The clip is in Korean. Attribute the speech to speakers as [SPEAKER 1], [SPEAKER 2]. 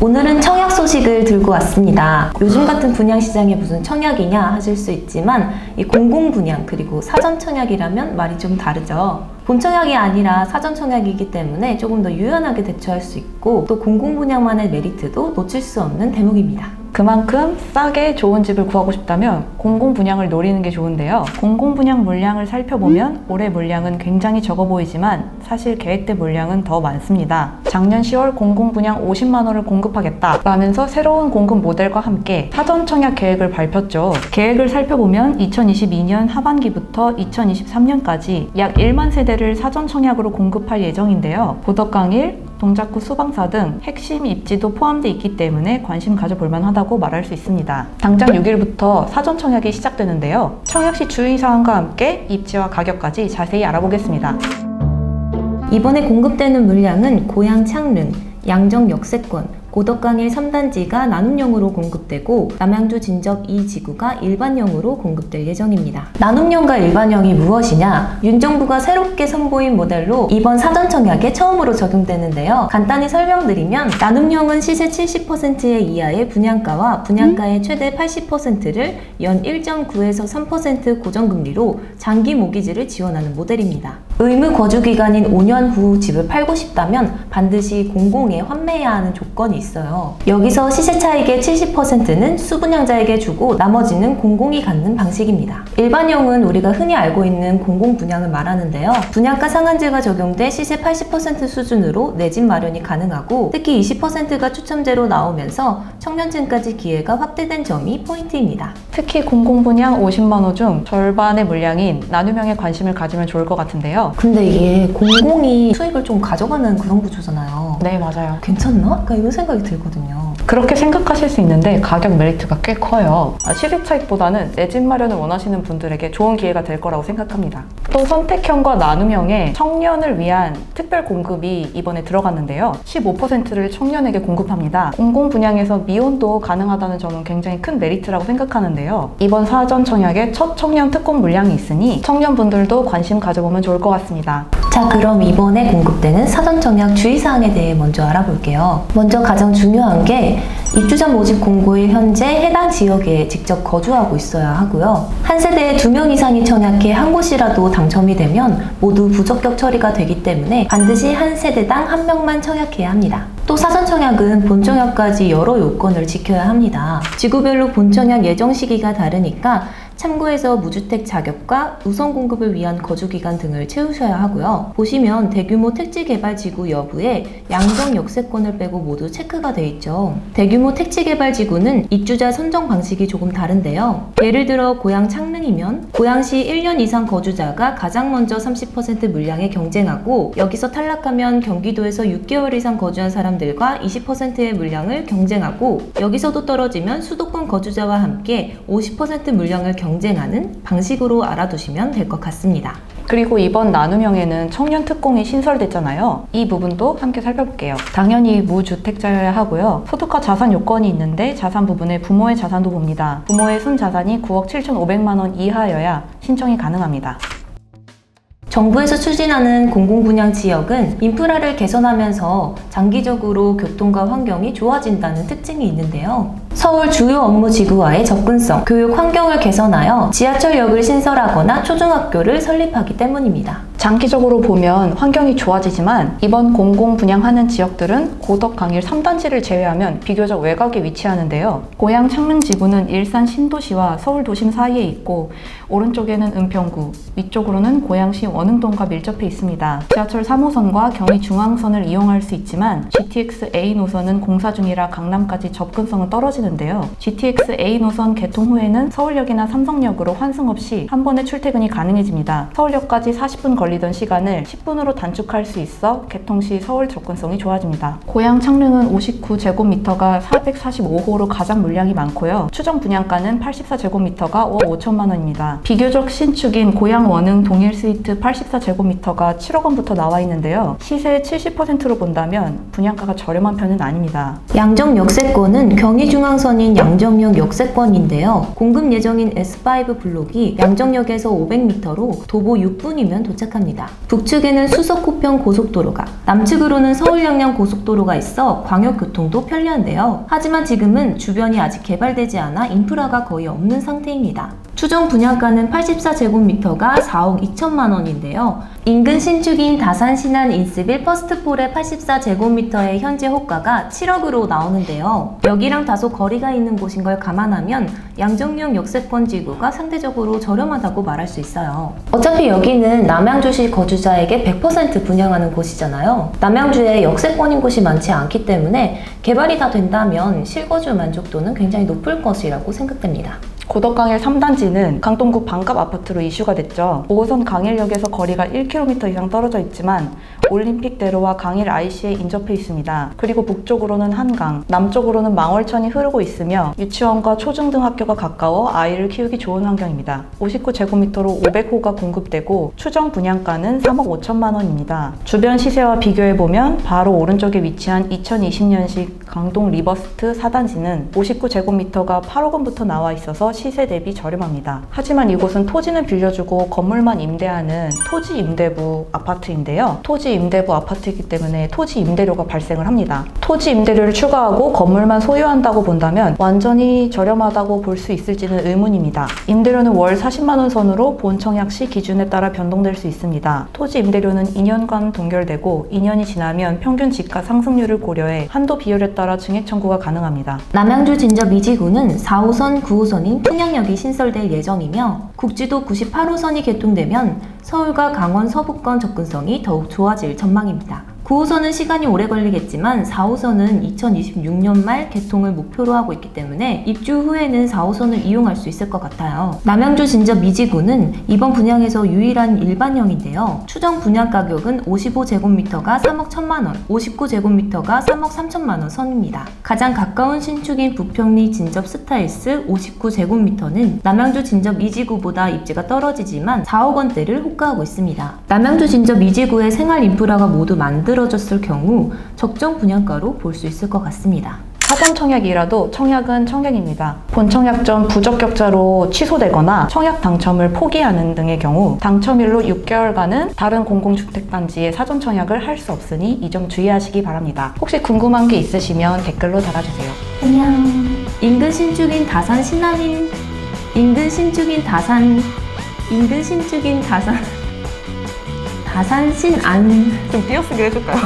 [SPEAKER 1] 오늘은 청약 소식을 들고 왔습니다. 요즘 같은 분양시장에 무슨 청약이냐 하실 수 있지만 이 공공분양 그리고 사전청약이라면 말이 좀 다르죠. 본청약이 아니라 사전청약이기 때문에 조금 더 유연하게 대처할 수 있고 또 공공분양만의 메리트도 놓칠 수 없는 대목입니다.
[SPEAKER 2] 그만큼 싸게 좋은 집을 구하고 싶다면 공공분양을 노리는 게 좋은데요. 공공분양 물량을 살펴보면 올해 물량은 굉장히 적어 보이지만 사실 계획된 물량은 더 많습니다. 작년 10월 공공분양 50만 원을 공급하겠다 라면서 새로운 공급 모델과 함께 사전청약 계획을 발표했죠. 계획을 살펴보면 2022년 하반기부터 2023년까지 약 1만 세대를 사전청약으로 공급할 예정인데요. 고덕강일, 동작구 수방사 등 핵심 입지도 포함되어 있기 때문에 관심 가져볼 만하다고 말할 수 있습니다. 당장 6일부터 사전청약이 시작되는데요. 청약 시 주의사항과 함께 입지와 가격까지 자세히 알아보겠습니다.
[SPEAKER 1] 이번에 공급되는 물량은 고양 창릉, 양정 역세권, 고덕강일 3단지가 나눔형으로 공급되고 남양주 진적 2지구가 일반형으로 공급될 예정입니다. 나눔형과 일반형이 무엇이냐? 윤정부가 새롭게 선보인 모델로 이번 사전청약에 처음으로 적용되는데요. 간단히 설명드리면 나눔형은 시세 70% 이하의 분양가와 분양가의 최대 80%를 연 1.9에서 3% 고정금리로 장기 모기지를 지원하는 모델입니다. 의무 거주기간인 5년 후 집을 팔고 싶다면 반드시 공공에 환매해야 하는 조건이 있어요. 여기서 시세 차익의 70%는 수분양자에게 주고 나머지는 공공이 갖는 방식입니다. 일반형은 우리가 흔히 알고 있는 공공분양을 말하는데요. 분양가 상한제가 적용돼 시세 80% 수준으로 내 집 마련이 가능하고 특히 20%가 추첨제로 나오면서 청년층까지 기회가 확대된 점이 포인트입니다.
[SPEAKER 2] 특히 공공분양 50만 호 중 절반의 물량인 나눔형에 관심을 가지면 좋을 것 같은데요.
[SPEAKER 1] 근데 이게 공공이 수익을 좀 가져가는 그런 구조잖아요.
[SPEAKER 2] 네, 맞아요.
[SPEAKER 1] 괜찮나? 약간 이런 생각이 들거든요.
[SPEAKER 2] 그렇게 생각하실 수 있는데 가격 메리트가 꽤 커요. 시세 차익보다는 내 집 마련을 원하시는 분들에게 좋은 기회가 될 거라고 생각합니다. 또 선택형과 나눔형에 청년을 위한 특별 공급이 이번에 들어갔는데요. 15%를 청년에게 공급합니다. 공공분양에서 미혼도 가능하다는 점은 굉장히 큰 메리트라고 생각하는데요. 이번 사전 청약에 첫 청년 특공 물량이 있으니 청년분들도 관심 가져보면 좋을 것 같습니다.
[SPEAKER 1] 자, 그럼 이번에 공급되는 사전청약 주의사항에 대해 먼저 알아볼게요. 먼저 가장 중요한 게 입주자 모집 공고일 현재 해당 지역에 직접 거주하고 있어야 하고요. 한 세대에 2명 이상이 청약해 한 곳이라도 당첨이 되면 모두 부적격 처리가 되기 때문에 반드시 한 세대당 1명만 청약해야 합니다. 또 사전청약은 본청약까지 여러 요건을 지켜야 합니다. 지구별로 본청약 예정 시기가 다르니까 참고해서 무주택 자격과 우선 공급을 위한 거주기간 등을 채우셔야 하고요. 보시면 대규모 택지개발지구 여부에 양정 역세권을 빼고 모두 체크가 돼 있죠. 대규모 택지개발지구는 입주자 선정 방식이 조금 다른데요. 예를 들어 고양 창릉이면 고양시 1년 이상 거주자가 가장 먼저 30% 물량에 경쟁하고 여기서 탈락하면 경기도에서 6개월 이상 거주한 사람들과 20%의 물량을 경쟁하고 여기서도 떨어지면 수도권 거주자와 함께 50% 물량을 경쟁하는 방식으로 알아두시면 될 것 같습니다.
[SPEAKER 2] 그리고 이번 나눔형에는 청년 특공이 신설됐잖아요. 이 부분도 함께 살펴볼게요. 당연히 무주택자여야 하고요. 소득과 자산 요건이 있는데 자산 부분에 부모의 자산도 봅니다. 부모의 순자산이 9억 7,500만 원 이하여야 신청이 가능합니다.
[SPEAKER 1] 정부에서 추진하는 공공분양 지역은 인프라를 개선하면서 장기적으로 교통과 환경이 좋아진다는 특징이 있는데요. 서울 주요 업무 지구와의 접근성, 교육 환경을 개선하여 지하철역을 신설하거나 초중학교를 설립하기 때문입니다.
[SPEAKER 2] 장기적으로 보면 환경이 좋아지지만 이번 공공분양하는 지역들은 고덕 강일 3단지를 제외하면 비교적 외곽에 위치하는데요. 고양 창릉 지구는 일산 신도시와 서울 도심 사이에 있고 오른쪽에는 은평구, 위쪽으로는 고양시 원흥동과 밀접해 있습니다. 지하철 3호선과 경의 중앙선을 이용할 수 있지만 GTX A 노선은 공사 중이라 강남까지 접근성은 떨어지는데요. GTX A 노선 개통 후에는 서울역이나 삼성역으로 환승 없이 한 번에 출퇴근이 가능해집니다. 서울역까지 40분 걸리던 시간을 10분으로 단축할 수 있어 개통 시 서울 접근성이 좋아집니다. 고양 창릉은 59제곱미터가 445호로 가장 물량이 많고요. 추정 분양가는 84제곱미터가 5억 5천만 원입니다. 비교적 신축인 고양 원흥 동일 스위트 84제곱미터가 7억 원부터 나와 있는데요. 시세의 70%로 본다면 분양가가 저렴한 편은 아닙니다.
[SPEAKER 1] 양정 역세권은 경의중앙선인 양정역 역세권인데요. 공급 예정인 S5 블록이 양정역에서 500m로 도보 6분이면 도착합니다. 시작합니다. 북측에는 수서코평 고속도로가, 남측으로는 서울 양양 고속도로가 있어 광역교통도 편리한데요. 하지만 지금은 주변이 아직 개발되지 않아 인프라가 거의 없는 상태입니다. 추정 분양가는 84제곱미터가 4억 2천만 원인데요. 인근 신축인 다산 신안 인스빌 퍼스트폴의 84제곱미터의 현재 호가가 7억으로 나오는데요. 여기랑 다소 거리가 있는 곳인 걸 감안하면 양정역 역세권 지구가 상대적으로 저렴하다고 말할 수 있어요. 어차피 여기는 남양주시 거주자에게 100% 분양하는 곳이잖아요. 남양주에 역세권인 곳이 많지 않기 때문에 개발이 다 된다면 실거주 만족도는 굉장히 높을 것이라고 생각됩니다.
[SPEAKER 2] 고덕강일 3단지는 강동구 반갑 아파트로 이슈가 됐죠. 5호선 강일역에서 거리가 1km 이상 떨어져 있지만 올림픽대로와 강일 IC에 인접해 있습니다. 그리고 북쪽으로는 한강, 남쪽으로는 망월천이 흐르고 있으며 유치원과 초중등 학교가 가까워 아이를 키우기 좋은 환경입니다. 59제곱미터로 500호가 공급되고 추정 분양가는 3억 5천만 원입니다. 주변 시세와 비교해보면 바로 오른쪽에 위치한 2020년식 강동 리버스트 4단지는 59제곱미터가 8억 원부터 나와 있어서 시세 대비 저렴합니다. 하지만 이곳은 토지는 빌려주고 건물만 임대하는 토지 임대부 아파트인데요. 토지 임대부 아파트이기 때문에 토지 임대료가 발생을 합니다. 토지 임대료를 추가하고 건물만 소유한다고 본다면 완전히 저렴하다고 볼 수 있을지는 의문입니다. 임대료는 월 40만 원 선으로 본청약시 기준에 따라 변동될 수 있습니다. 토지 임대료는 2년간 동결되고 2년이 지나면 평균 지가 상승률을 고려해 한도 비율에 따라 증액 청구가 가능합니다.
[SPEAKER 1] 남양주 진접 2지구는 4호선, 9호선인 통영역이 신설될 예정이며 국지도 98호선이 개통되면 서울과 강원 서부권 접근성이 더욱 좋아질 전망입니다. 9호선은 시간이 오래 걸리겠지만 4호선은 2026년 말 개통을 목표로 하고 있기 때문에 입주 후에는 4호선을 이용할 수 있을 것 같아요. 남양주 진접 2지구는 이번 분양에서 유일한 일반형인데요. 추정 분양 가격은 55제곱미터가 3억 1천만 원, 59제곱미터가 3억 3천만 원 선입니다. 가장 가까운 신축인 부평리 진접 스타일스 59제곱미터는 남양주 진접 2지구보다 입지가 떨어지지만 4억 원대를 호가하고 있습니다. 남양주 진접 2지구의 생활 인프라가 모두 만들어졌을 경우 적정 분양가로 볼 수 있을 것 같습니다.
[SPEAKER 2] 사전 청약이라도 청약은 청약입니다. 본 청약 전 부적격자로 취소되거나 청약 당첨을 포기하는 등의 경우 당첨일로 6개월간은 다른 공공주택단지에 사전 청약을 할 수 없으니 이 점 주의하시기 바랍니다. 혹시 궁금한 게 있으시면 댓글로 달아주세요.
[SPEAKER 1] 안녕. 인근 신축인 다산 신안
[SPEAKER 2] 좀 띄어쓰기 해줄까요?